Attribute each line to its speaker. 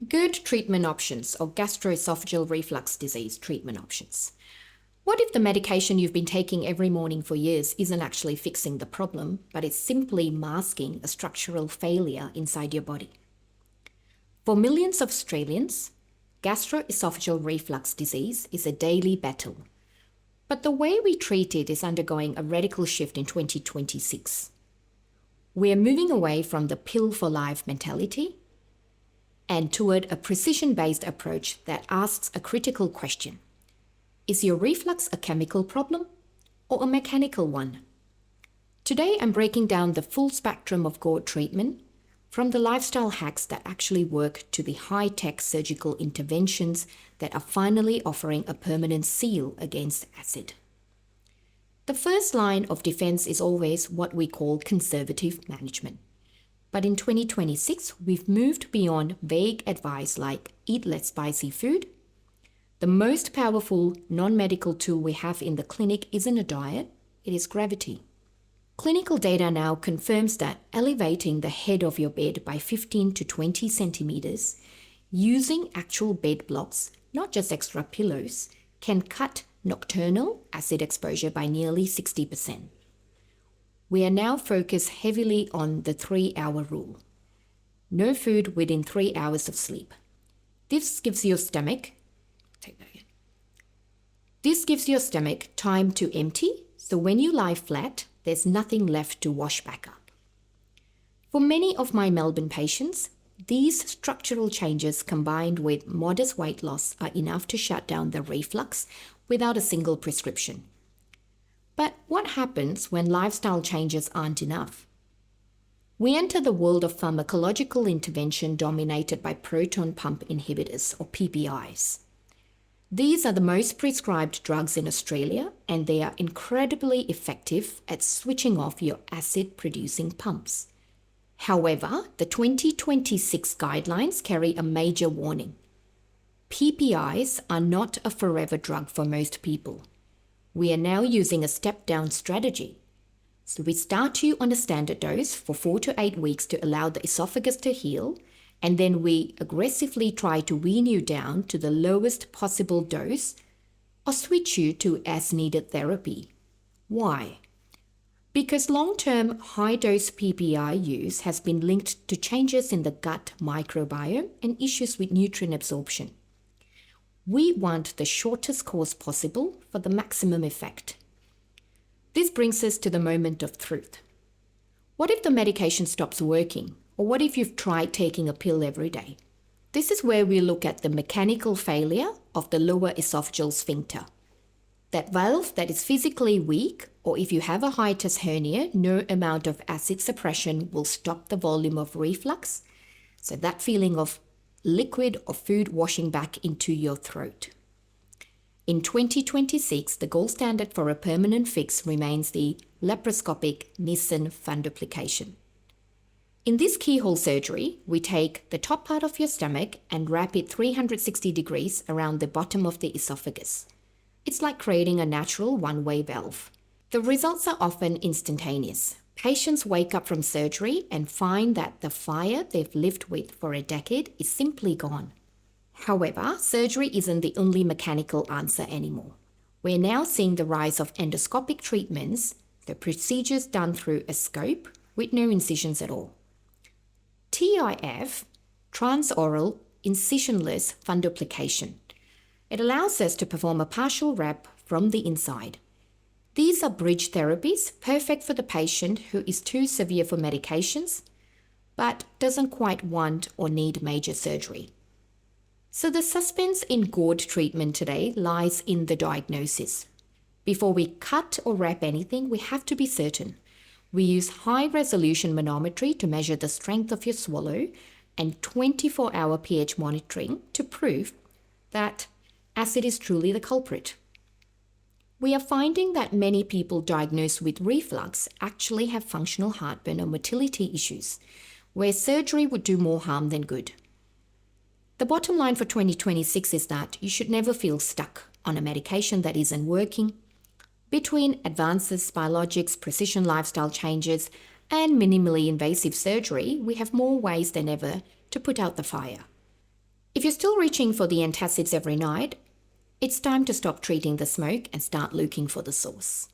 Speaker 1: GERD treatment options or gastroesophageal reflux disease treatment options. What if the medication you've been taking every morning for years isn't actually fixing the problem, but it's simply masking a structural failure inside your body? For millions of Australians, gastroesophageal reflux disease is a daily battle. But the way we treat it is undergoing a radical shift in 2026. We are moving away from the pill for life mentality and toward a precision-based approach that asks a critical question. Is your reflux a chemical problem or a mechanical one? Today, I'm breaking down the full spectrum of GERD treatment, from the lifestyle hacks that actually work to the high-tech surgical interventions that are finally offering a permanent seal against acid. The first line of defense is always what we call conservative management. But in 2026, we've moved beyond vague advice like eat less spicy food. The most powerful non-medical tool we have in the clinic isn't a diet, it is gravity. Clinical data now confirms that elevating the head of your bed by 15 to 20 centimeters using actual bed blocks, not just extra pillows, can cut nocturnal acid exposure by nearly 60%. We are now focused heavily on the 3-hour rule. No food within 3 hours of sleep. This gives your stomach time to empty, so when you lie flat, there's nothing left to wash back up. For many of my Melbourne patients, these structural changes combined with modest weight loss are enough to shut down the reflux without a single prescription. But what happens when lifestyle changes aren't enough? We enter the world of pharmacological intervention dominated by proton pump inhibitors or PPIs. These are the most prescribed drugs in Australia, and they are incredibly effective at switching off your acid-producing pumps. However, the 2026 guidelines carry a major warning. PPIs are not a forever drug for most people. We are now using a step-down strategy. So we start you on a standard dose for 4 to 8 weeks to allow the esophagus to heal, and then we aggressively try to wean you down to the lowest possible dose or switch you to as-needed therapy. Why? Because long-term high-dose PPI use has been linked to changes in the gut microbiome and issues with nutrient absorption. We want the shortest course possible for the maximum effect. This brings us to the moment of truth. What if the medication stops working? Or what if you've tried taking a pill every day? This is where we look at the mechanical failure of the lower esophageal sphincter. That valve that is physically weak, or if you have a hiatus hernia, no amount of acid suppression will stop the volume of reflux. So that feeling of liquid or food washing back into your throat. In 2026, the gold standard for a permanent fix remains the laparoscopic Nissen fundoplication. In this keyhole surgery, we take the top part of your stomach and wrap it 360 degrees around the bottom of the esophagus. It's like creating a natural one-way valve. The results are often instantaneous. Patients wake up from surgery and find that the fire they've lived with for a decade is simply gone. However, surgery isn't the only mechanical answer anymore. We're now seeing the rise of endoscopic treatments, the procedures done through a scope with no incisions at all. TIF, transoral incisionless fundoplication. It allows us to perform a partial wrap from the inside. These are bridge therapies, perfect for the patient who is too severe for medications, but doesn't quite want or need major surgery. So the suspense in GERD treatment today lies in the diagnosis. Before we cut or wrap anything, we have to be certain. We use high-resolution manometry to measure the strength of your swallow and 24-hour pH monitoring to prove that acid is truly the culprit. We are finding that many people diagnosed with reflux actually have functional heartburn or motility issues, where surgery would do more harm than good. The bottom line for 2026 is that you should never feel stuck on a medication that isn't working. Between advances, biologics, precision lifestyle changes, and minimally invasive surgery, we have more ways than ever to put out the fire. If you're still reaching for the antacids every night, it's time to stop treating the smoke and start looking for the source.